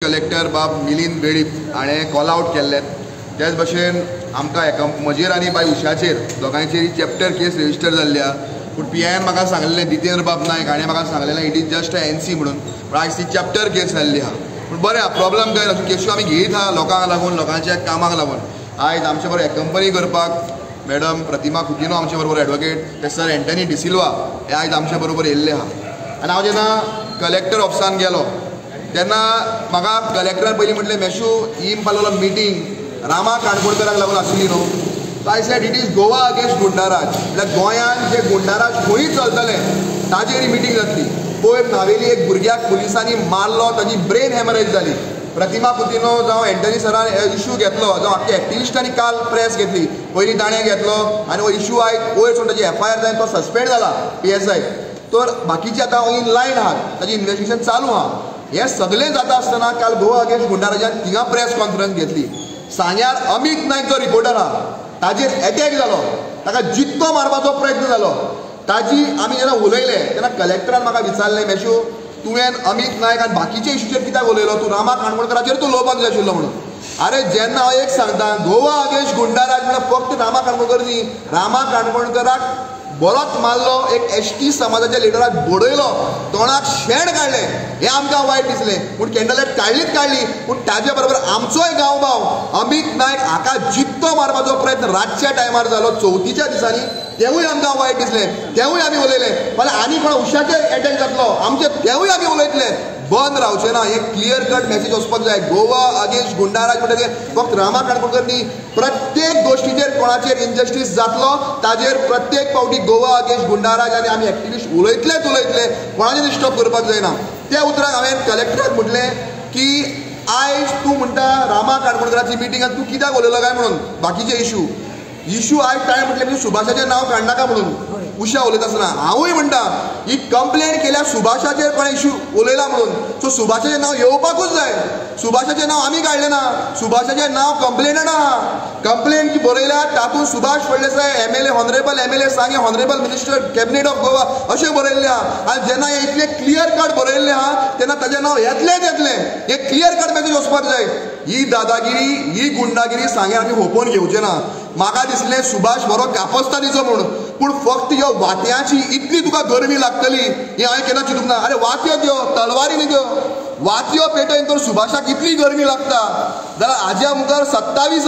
Collector बाब मिलिंद वेळीप हाणें call out केल्ले त्याच भशेन आमकां म्हजेर आनी बाय उशाचेर दोगांयचेर चॅप्टर केस रजिस्टर जाल्ली आहा पूण PIन म्हाका सांगलेलें जितेंद्र बाब नायक हाणें म्हाका सांगलेलें इट इज जस्ट NC म्हणून पूण आयज ती चॅप्टर केस जाल्ली आहा पूण बरें आहा प्रॉब्लम काय ना केसू आमी घेयत आहा लोकांक लागून लोकांच्या कामाक लागून आयज आमचे बरोबर कंपनी करपाक मॅडम प्रतिमा कुकिनो आमचे बरोबर एडवोकेट ते सर एंटनी डिसिल्वा हे आयज आमचे बरोबर येयल्ले आहा आनी हांव जेन्ना कलेक्टर ऑफिसान गेलो तेन्ना म्हाका कलेक्टरान पयलीं म्हटलें मेशू ही पालोलो मिटींग रामा काणकोणकराक लागून आसली न्हू so I said it is Goa against goonda raj म्हळ्यार गोंयांत जे गुंडाराज खंयी चलतले ताजेर ही मिटींग जातली पयर नावेली एक भुरग्याक पुलिसांनी मारलो ताजी ब्रेन हॅमरेज जाली प्रतिमा कुकिनो जावं एंटनी सरान इशू घेतलो जावं आख्या एक्टिविस्टांनी काल प्रेस घेतली पयलीं ताणें घेतलो आनी हो इशू आयज वयर सोडून ताची FIR जावन तो सस्पेंड जाला PSI तर बाकीचे आतां इन लायन आहात ताजी इन्व्हेस्टिगेशन चालू आहा हे सगळें जाता आसतना काल गोवा अगेन्स्ट गुंडाराजान थिंगा प्रेस कॉन्फरन्स घेतली सांग्यार अमित नायक जो रिपोर्टर आहा ताजेर एटॅक जालो ताका जित्तो मारपाचो प्रयत्न जालो ताजी आमी जेन्ना उलयले तेन्ना कलेक्टरान म्हाका विचारलें मेशू तुवें अमित नायक आनी बाकीच्या इशूचेर कित्याक उलयलो तूं रामा काणकोणकराचेर तूं उलोवपाक जाय आशिल्लो म्हणून अरे जेन्ना हांव एक सांगता गोवा अगेन्स्ट गुंडाराज म्हळ्यार फक्त रामा काणकोणकर न्ही रामा काणकोणकराक बरोच मारलो एक ST समाजाच्या लिडराक बडयलो तोंडाक शेण काडलें हें आमकां वायट दिसलें पूण कॅन्डलायट काडली पूण ताजे बरोबर आमचोय गांवभाव अमित नायक हाका जित्तो मारपाचो प्रयत्न रातच्या टायमार जालो चवथीच्या दिसांनी तेवूय आमकां वायट दिसलें तेवूय आमी उलयलें फाल्यां आनी कोण उशाचेर एटॅक जातलो आमचे तेवूय आमी उलयतले बंद रावचें ना एक क्लियर कट मॅसेज वचपाक जाय गोवा अगेन्स्ट गुंडाराज म्हणटकीर फक्त रामा काणकोणकर न्ही प्रत्येक गोश्टीचेर कोणाचेर इनजस्टीस जातलो ताजेर प्रत्येक फावटी गोवा अगेन्स्ट गुंडाराज आनी आमी एक्टिविस्ट उलयतले कोणाचेर स्टॉप करपाक जायना त्या उतराक हांवें कलेक्टराक म्हटलें की आयज तूं म्हणटा रामा काणकोणकराची मिटिंगात तूं कित्याक उलयलो काय म्हणून बाकीचे इशू आयज ताणें म्हटलें म्हणजे सुभाषाचें नांव काडनाका म्हणून उशा उलयता आसतना हांवूय म्हणटा ही कंप्लेंट केल्या सुभाषाचेर कोणें इशू उलयला म्हणून सो सुभाषाचें नांव येवपाकूच जाय सुभाषाचें नांव आमी काडलें ना सुभाषाचें नांव कंप्लेंटान आहा कंप्लेंट जी बरयल्या तातूंत Subhash Phaldesai MLA honourable MLA सांगे honourable minister cabinet of Goa अशें बरयल्लें आहा आनी जेन्ना हें इतलें क्लियर कट बरयल्लें आहा तेन्ना ताचें नांव येतलें एक क्लियर कट मॅसेज वचपाक जाय ही दादागिरी ही गुंडागिरी सांग्यार आमी होपोवन घेवचें ना म्हाका दिसलें सुभाष बरो कापस्तानीचो म्हूण पूण फक्त ह्यो वात्यांची इतली तुका गरमी लागतली ही हांवें केन्ना चिंतूंक ना अरे वात्यो त्यो तलवारी न्ही त्यो वात्यो पेटयन तर सुभाषाक इतली गरमी लागता जाल्यार हाज्या मुखार 27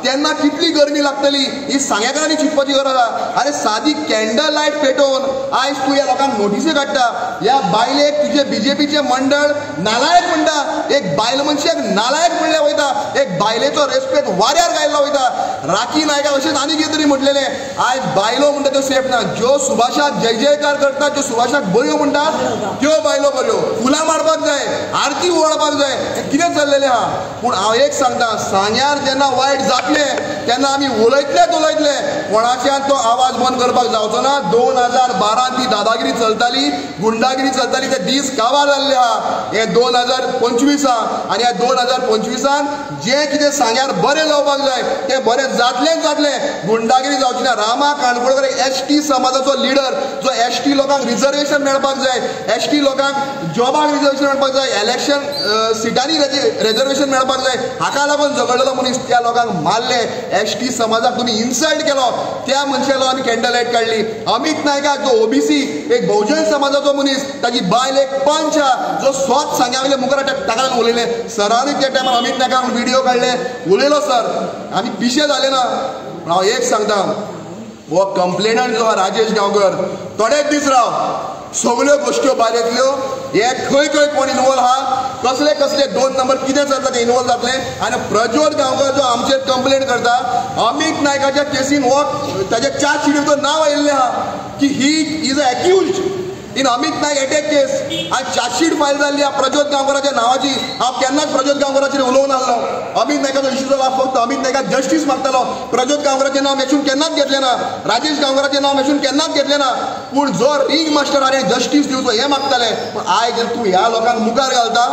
तेन्ना कितली गरमी लागतली ही सांगेकारांनी चिंतपाची गरज आहा अरे सादी कॅन्डल लायट पेटोवन आयज तूं ह्या लोकांक नोटीसी काडटा ह्या बायलेक तुजे BJPचे मंडळ नालायक म्हणटा एक बायल मनशाक नालायक म्हणलें वयता एक बायलेचो रेस्पेक्ट वाऱ्यार घायलो वयता राखी नायकाक अशेंच आनी कितें तरी म्हटलेलें आयज बायलो म्हणटा त्यो सेफ ना ज्यो सुभाषाक जय जयकार करतात ज्यो सुभाषाक बऱ्यो म्हणटात त्यो बायलो बऱ्यो फुलां मारपाक जाय आरती ओवाळपाक जाय हें कितें चल्लेलें आहा पूण हांव एक सांगता सांग्यार जेन्ना वायट जातलें तेन्ना आमी उलयतले कोणाच्यान तो आवाज बंद करपाक जावचो ना 2012 ती दादागिरी चलताली गुंडागिरी चलताली ते दीस काबार जाल्ले आहा हे 2025 आनी ह्या 2025 जें कितें सांग्यार बरें जावपाक जाय तें बरें जातलें गुंडागिरी जावची ना रामा काणकोणकर ST समाजाचो लिडर जो ST लोकांक रिजर्वेशन मेळपाक जाय ST लोकांक जॉबाक रिजर्वेशन मेळपाक जाय इलेक्शन सिटांनी रिजर्वेशन मेळपाक जाय हाका लागून झगडलेलो मनीस त्या लोकांक मारले ST समाजाक तुमी इन्सल्ट केलो त्या मनशाक लागून आमी कॅन्डल लायट काडली अमित नायकाक जो OBC एक बहुजन समाजाचो मनीस ताची बायल एक पंच जो स्वत सांग्या वयले मुखार ताका लागून उलयलें सरांनी त्या टायमार अमित नायकाक व्हिडिओ काडले उलयलो सर आमी पिशे जाले ना हांव एक सांगता हो कंप्लेनंट जो राजेश गांवकर थोडेच दीस राव सगळ्यो गोश्ट्यो भायर येतल्यो हे खंय कोण इनवॉल्व आहा कसले 2 नंबर कितें जाता ते इनवॉल्व जातले आनी प्रज्वल गांवकर जो आमचेर कंप्लेंट करता अमित नायकाच्या केसीन हो ताच्या चार्जशीटीचो नांव आयिल्लें आहा की he is a accused in Amit Nayak attack case आनी चार्जशीट फायल जाल्ली आहा प्रज्वल गांवकराच्या नांवाची हांव केन्नाच प्रज्वल गांवकराचेर उलोवंक नासलो अमित नायकाचो इशू जाला फक्त अमित नायकाक जस्टीस मागतालो प्रज्वल गांवकराचें नांव मेचून केन्नाच घेतलें ना राजेश गांवकराचें नांव मेचून केन्नाच घेतलें ना पूण जो रिंग मास्टर हाणें जस्टीस दिवचो हें मागतालें पूण आयज तूं ह्या लोकांक मुखार घालता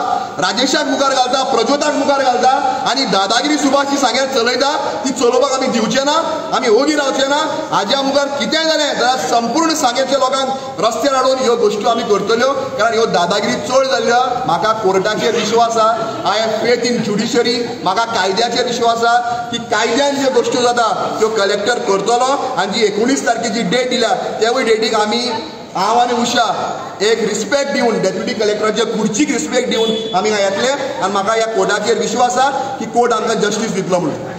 राजेशाक मुखार घालता प्रज्वताक मुखार घालता आनी दादागिरी सुभाष जी सांग्यार चलयता ती चलोवपाक आमी दिवचें ना आमी ओगी रावचें ना हाज्या मुखार कितेंय जालें जाल्यार संपूर्ण सांग्याच्या लोकांक रस्त्यार हाडून ह्यो ह्यो गोश्टी आमी करतल्यो, कारण ह्यो दादागिरी चड जाल्ल्या. म्हाका कोर्टाचेर विश्वास आसा, I have faith in judiciary. म्हाका कायद्याचेर विश्वास आसा की कायद्यान ज्यो गोश्टी जाता त्यो कलेक्टर करतलो. आनी जी 19 तारखेची डेट दिल्या त्यावूय डेटीक आमी हांव आनी उशा एक रिस्पेक्ट दिवन डेप्युटी कलेक्टराच्या खुर्चीक रिस्पेक्ट दिवन आमी हांगा येतले. आनी म्हाका ह्या कोर्टाचेर विश्वास आसा की कोर्ट आमकां जस्टीस दितलो म्हणून.